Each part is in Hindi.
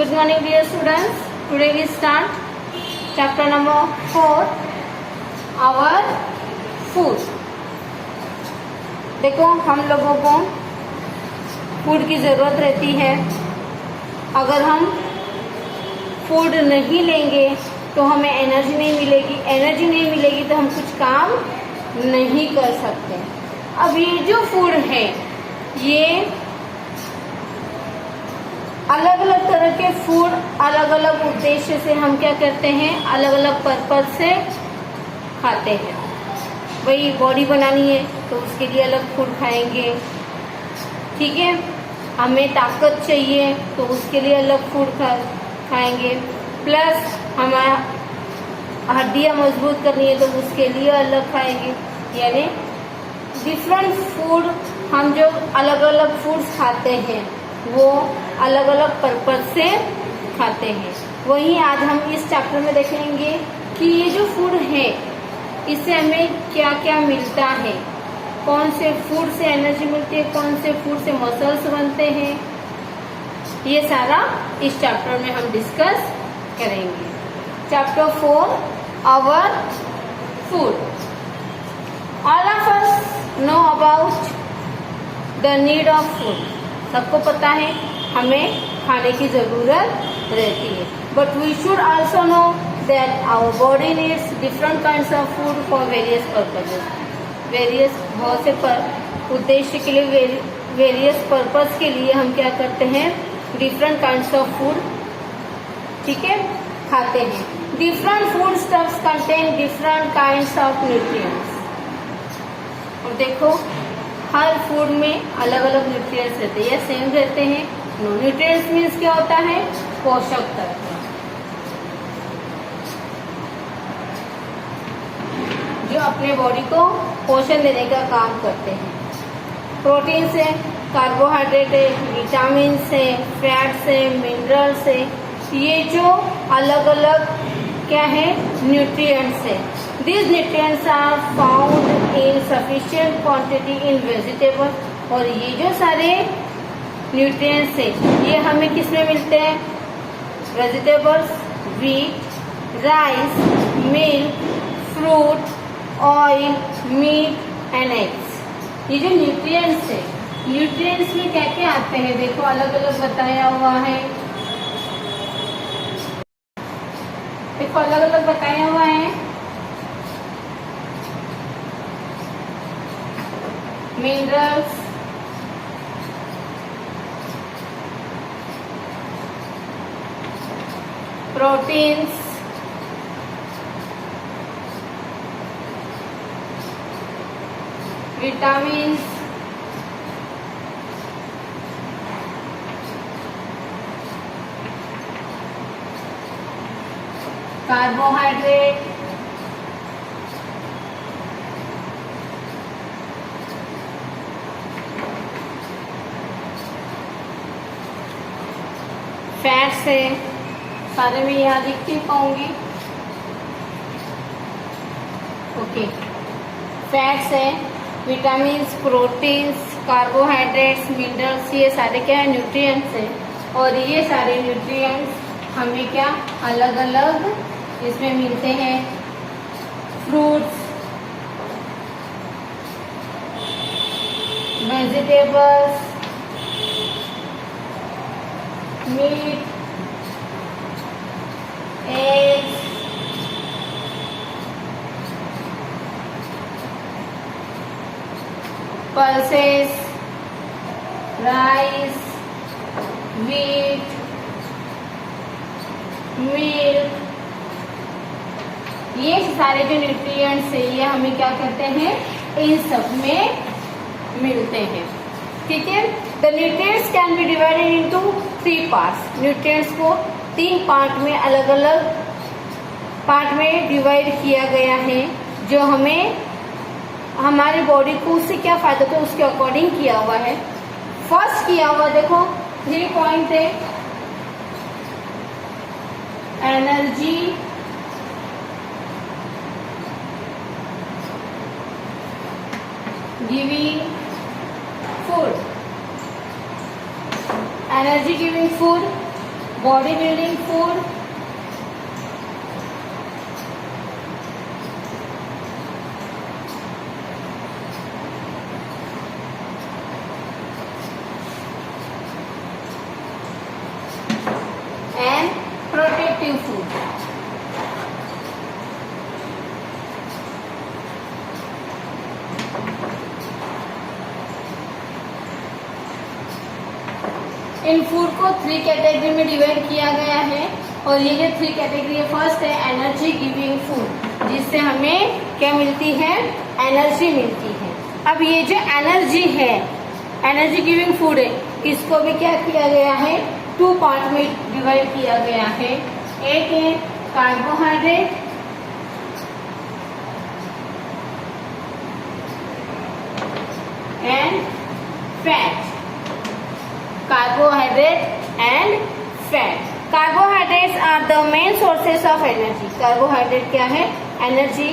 Good morning dear students. Today we start chapter number 4, our food. देखो हम लोगों को फूड की ज़रूरत रहती है. अगर हम फूड नहीं लेंगे तो हमें एनर्जी नहीं मिलेगी. एनर्जी नहीं मिलेगी तो हम कुछ काम नहीं कर सकते. अब ये जो फूड है ये अलग अलग तरह के फूड अलग अलग उद्देश्य से हम क्या करते हैं, अलग अलग पर्पज से खाते हैं. वही बॉडी बनानी है तो उसके लिए अलग फूड खाएंगे, ठीक है. हमें ताकत चाहिए तो उसके लिए अलग फूड खाएंगे. प्लस हमारा हड्डियाँ मजबूत करनी है तो उसके लिए अलग खाएंगे. यानी डिफरेंट फूड हम जो अलग अलग फूड्स खाते हैं वो अलग अलग पर्पज से खाते हैं. वहीं आज हम इस चैप्टर में देखेंगे कि ये जो फूड है इससे हमें क्या क्या मिलता है, कौन से फूड से एनर्जी मिलती है, कौन से फूड से मसल्स बनते हैं. ये सारा इस चैप्टर में हम डिस्कस करेंगे. Chapter 4, our food. All of us know about the need of food. सबको पता है हमें खाने की ज़रूरत रहती है. But we should also know that our body needs different kinds of food for various purposes. Various बहुत से उद्देश्य के लिए, वेरियस पर्पज के लिए हम क्या करते हैं, डिफरेंट काइंड्स ऑफ फूड, ठीक है, खाते हैं. Different food stuffs contain different kinds of nutrients. और देखो हर फूड में अलग अलग न्यूट्रिएंट्स रहते हैं या सेम रहते हैं. नो. न्यूट्रिएंट्स मीन्स क्या होता है, पोषक तत्व जो अपने बॉडी को पोषण देने का काम करते हैं. प्रोटीन से, कार्बोहाइड्रेट है, विटामिन से, फैट से, मिनरल से. ये जो अलग अलग क्या है, न्यूट्रिएंट्स है. These nutrients are found in sufficient quantity in vegetables. और ये जो सारे न्यूट्रिएंट्स है ये हमें किस में मिलते हैं, vegetables, wheat, rice, milk, fruit, oil, meat and eggs. ये जो न्यूट्रिएंट्स है, न्यूट्रिएंट्स में क्या क्या आते हैं देखो अलग अलग बताया हुआ है. देखो अलग अलग बताया हुआ है. Minerals, proteins, vitamins, carbohydrate, fat से, सारे में यहाँ लिख के पाऊंगी. ओके. फैट से, विटामिन्स, प्रोटीन्स, कार्बोहाइड्रेट्स, मिनरल्स, ये सारे क्या है, न्यूट्रिएंट्स है. और ये सारे न्यूट्रिएंट्स हमें क्या अलग अलग इसमें मिलते हैं. Fruits, vegetables, meat, eggs, pulses, rice, wheat, milk. ये सारे जो न्यूट्रिएंट्स है ये हमें क्या करते हैं, इन सब में मिलते हैं, ठीक है. The nutrients can be divided into 3 parts. Nutrients को 3 पार्ट में, अलग अलग पार्ट में डिवाइड किया गया है जो हमें हमारे बॉडी को उससे क्या फायदा होता है उसके अकॉर्डिंग किया हुआ है. फर्स्ट किया हुआ देखो 3 पॉइंट है, energy, giving food. Energy giving food body building food, and protective food. In food को 3 कैटेगरी में डिवाइड किया गया है और ये जो 3 कैटेगरी है, फर्स्ट है एनर्जी गिविंग फूड, जिससे हमें क्या मिलती है, एनर्जी मिलती है। अब ये जो एनर्जी है, एनर्जी गिविंग फूड है, इसको भी क्या किया गया है, 2 पार्ट में डिवाइड किया गया है। एक है carbohydrate and fat, carbohydrate and fat. Carbohydrates are the main sources of energy. Carbohydrate क्या है, एनर्जी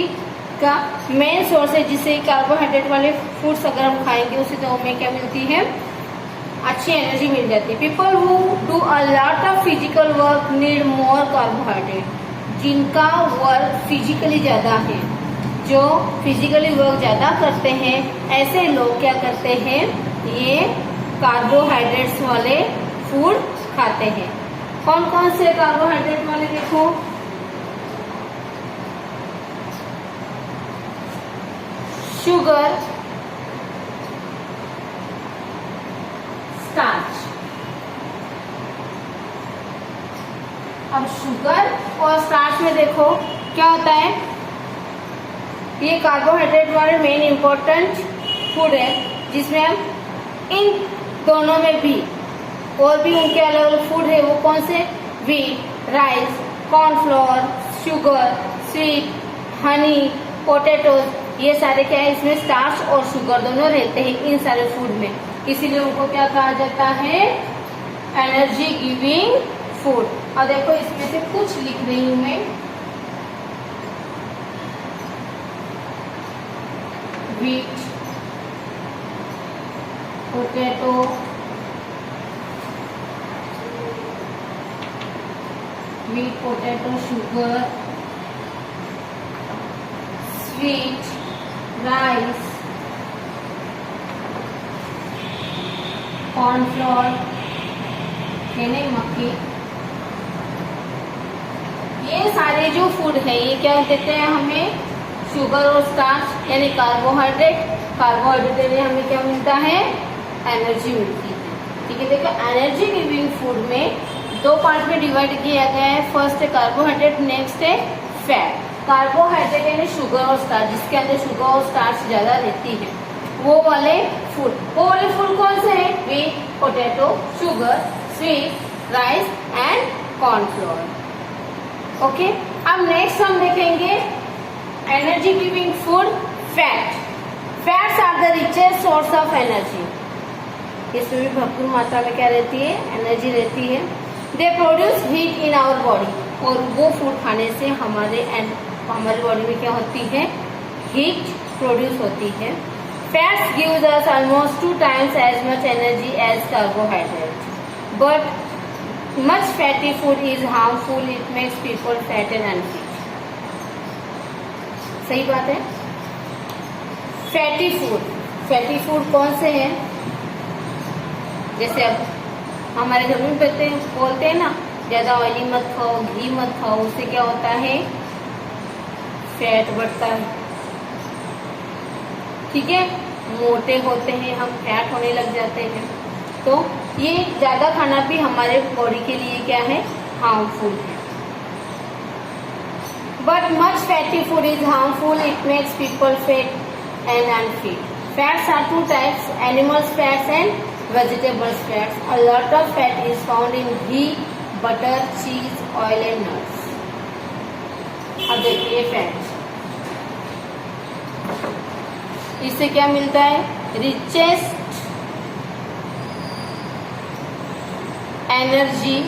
का मेन सोर्स है, जिससे कार्बोहाइड्रेट वाले फूड्स अगर हम खाएंगे उससे तो हमें क्या मिलती है, अच्छी एनर्जी मिल जाती है। People who do a lot of physical work need more carbohydrate. जिनका वर्क फिजिकली ज्यादा है, जो फिजिकली वर्क ज्यादा करते हैं, ऐसे लोग क्या करते हैं, ये कार्बोहाइड्रेट्स वाले फूड खाते हैं। कौन कौन से कार्बोहाइड्रेट वाले, देखो, शुगर, स्टार्च। अब शुगर और स्टार्च में देखो क्या होता है, ये कार्बोहाइड्रेट वाले मेन इंपॉर्टेंट फूड है, जिसमें हम इन दोनों में भी और भी उनके अलग अलग फूड है। वो कौन से, wheat, rice, cornflour, sugar, sweet, Honey, potatoes, ये सारे क्या है, इसमें स्टार्च और शुगर दोनों रहते हैं इन सारे फूड में। इसीलिए उनको क्या कहा जाता है, एनर्जी गिविंग फूड। और देखो इसमें से कुछ लिख रही हूं मैं, wheat, potato, wheat, potato, sugar, sweet, rice, cornflour, चने, मक्की, ये सारे जो फूड है ये क्या देते हैं हमें, शुगर और स्टार्च यानी कार्बोहाइड्रेट। कार्बोहाइड्रेट में हमें क्या मिलता है, एनर्जी मिलती है। ठीक है, देखो एनर्जी गिविंग फूड में 2 पार्ट में डिवाइड किया गया है। फर्स्ट है कार्बोहाइड्रेट, नेक्स्ट है फैट। कार्बोहाइड्रेट यानी शुगर और स्टार्च, जिसके अंदर शुगर और स्टार्च ज्यादा रहती है, वो वाले फूड कौन से हैं, wheat, potato, sugar, sweet, rice and cornflour. Okay, अब नेक्स्ट हम देखेंगे energy giving food fat. Fats are the richest source of energy. इसमें भी भरपूर मात्रा में क्या रहती है, एनर्जी रहती है। They produce heat in our body, और वो फूड खाने से हमारे बॉडी में क्या होती है, हीट प्रोड्यूस होती है। Fats gives us almost 2 times as much energy as carbohydrates, but much fatty food is harmful. It makes people fat and unfit. सही बात है। फैटी फूड कौन से हैं, जैसे अब हमारे घर में बोलते हैं ना, ज्यादा ऑयली मत खाओ, घी मत खाओ, उससे क्या होता है, फैट बढ़ता है। ठीक है, मोटे होते हैं हम, फैट होने लग जाते हैं। तो ये ज्यादा खाना भी हमारे बॉडी के लिए क्या है, हार्मफुल है। But much fatty food is harmful. It makes people fat and unfit. Fats are 2 types: animals fats and vegetables fats. A lot of fat is found in ghee, butter, cheese, oil and nuts. अब देखिए फैट, इससे क्या मिलता है, रिचेस्ट एनर्जी।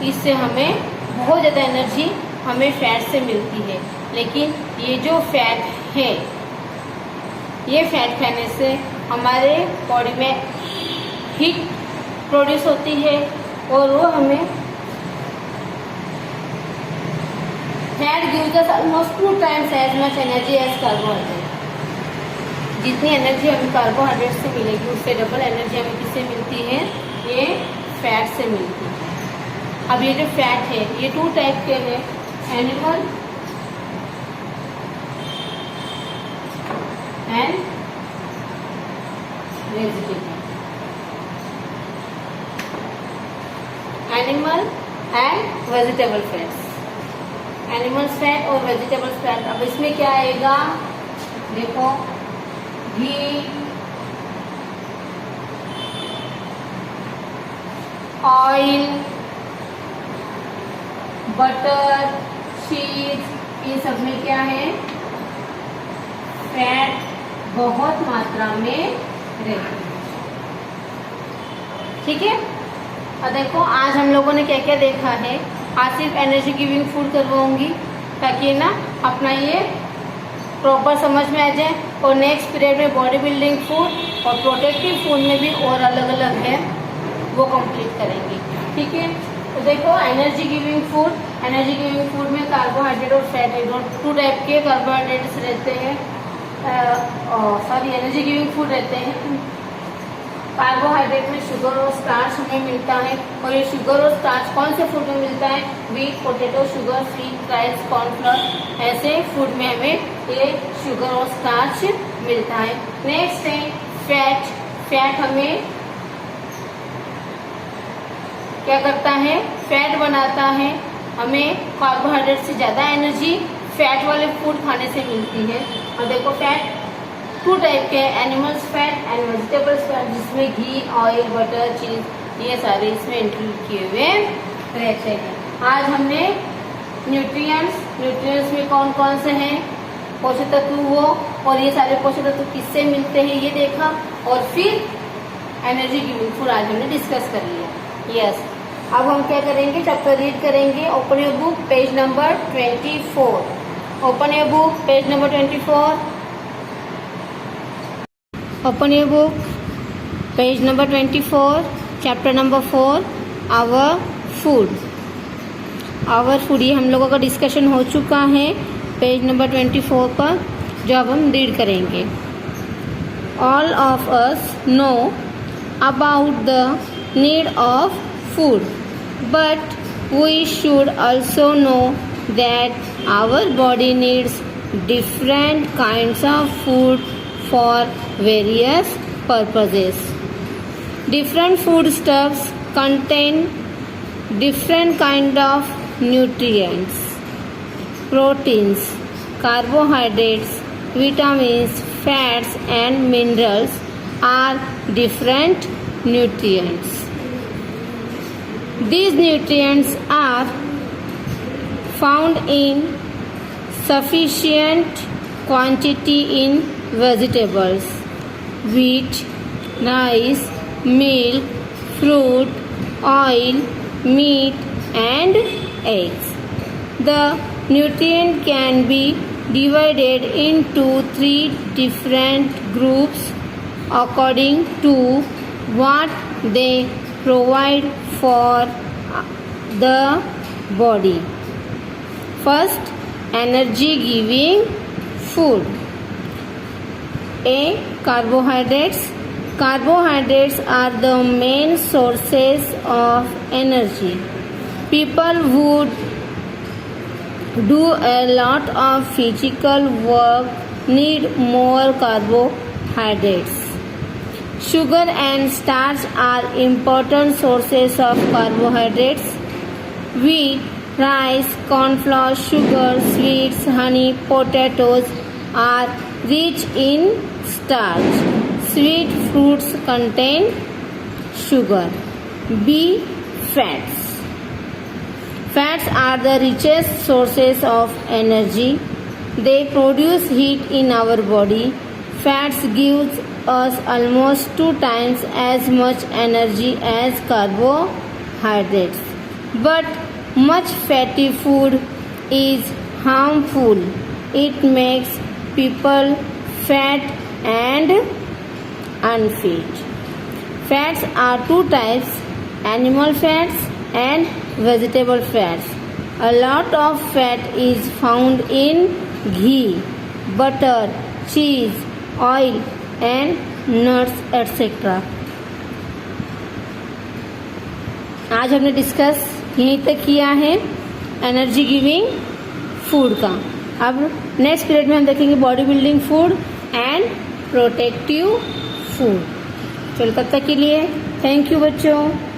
इससे हमें बहुत ज्यादा एनर्जी हमें फैट से मिलती है। लेकिन ये जो फैट है, ये फैट खाने से हमारे बॉडी में हीट प्रोड्यूस होती है और वो हमें fat gives us almost 2 times as much energy as carbohydrate. जितनी एनर्जी हमें कार्बोहाइड्रेट से मिलेगी उससे डबल एनर्जी हमें किससे मिलती है? ये फैट से मिलती है। अब ये जो फैट है ये 2 टाइप के हैं, animal and vegetable. Animal and vegetable fats, animal fat और वेजिटेबल फैट। अब इसमें क्या आएगा? देखो, घी, ऑयल, बटर, चीज, इन सब में क्या है? फैट बहुत मात्रा में रहती है। ठीक है। और देखो आज हम लोगों ने क्या क्या देखा है। आज सिर्फ एनर्जी गिविंग फूड करवाऊंगी ताकि ना अपना ये प्रॉपर समझ में आ जाए, और नेक्स्ट पीरियड में बॉडी बिल्डिंग फूड और प्रोटेक्टिव फूड में भी और अलग अलग है वो कंप्लीट करेंगे। ठीक है। तो देखो एनर्जी गिविंग फूड में कार्बोहाइड्रेट और फैट है, 2 टाइप के कार्बोहाइड्रेट्स रहते हैं, एनर्जी गिविंग फूड रहते हैं। कार्बोहाइड्रेट में शुगर और स्टार्च हमें मिलता है, और ये शुगर और स्टार्च कौन से फूड में मिलता है? Wheat, potato, sugar, wheat, rice, cornflour, ऐसे फूड में हमें ये शुगर और स्टार्च मिलता है। नेक्स्ट है फैट। फैट हमें क्या करता है? फैट बनाता है। हमें कार्बोहाइड्रेट से ज़्यादा एनर्जी फैट वाले फूड खाने से मिलती है। और देखो फैट 2 टाइप के हैं, animals fat and vegetables fat, जिसमें घी, ऑयल, बटर, चीज ये सारे इसमें इंक्लूड किए हुए रहते हैं। आज हमने न्यूट्रिएंट्स में कौन कौन से हैं, पोषक तत्व वो, और ये सारे पोषक तत्व किससे मिलते हैं ये देखा, और फिर एनर्जी गिविंग फूड आज हमने डिस्कस कर लिया। यस, अब हम क्या करेंगे? चैप्टर रीड करेंगे। Open your book, page number 24। Open your book, page number 24। Open your book, page number 24, chapter number 4, our food। our food ये हम लोगों का डिस्कशन हो चुका है पेज नंबर 24 पर, जो अब हम रीड करेंगे। All of us know about the need of food, but we should also know that our body needs different kinds of food for various purposes. Different foodstuffs contain different kind of nutrients, proteins, carbohydrates, vitamins, fats and minerals are different nutrients. These nutrients are found in sufficient quantity in vegetables, wheat, rice, milk, fruit, oil, meat and eggs. The nutrient can be divided into 3 different groups according to what they provide for the body. First, energy giving food. A. Carbohydrates. Carbohydrates are the main sources of energy. People who do a lot of physical work need more carbohydrates. Sugar and starch are important sources of carbohydrates. Wheat, rice, cornflour, sugar, sweets, honey, potatoes are rich in starch. Sweet fruits contain sugar. B. Fats. Fats are the richest sources of energy. They produce heat in our body. Fats gives us almost 2 times as much energy as carbohydrates. But much fatty food is harmful. It makes people fat and unfit. Fats are 2 types, animal fats and vegetable fats. A lot of fat is found in ghee, butter, cheese, oil and nuts etc. आज हमने डिस्कस यहीं तक किया है एनर्जी गिविंग फूड का। अब नेक्स्ट पीरियड में हम देखेंगे body building food and protective food. चलो तब तक के लिए थैंक यू बच्चों।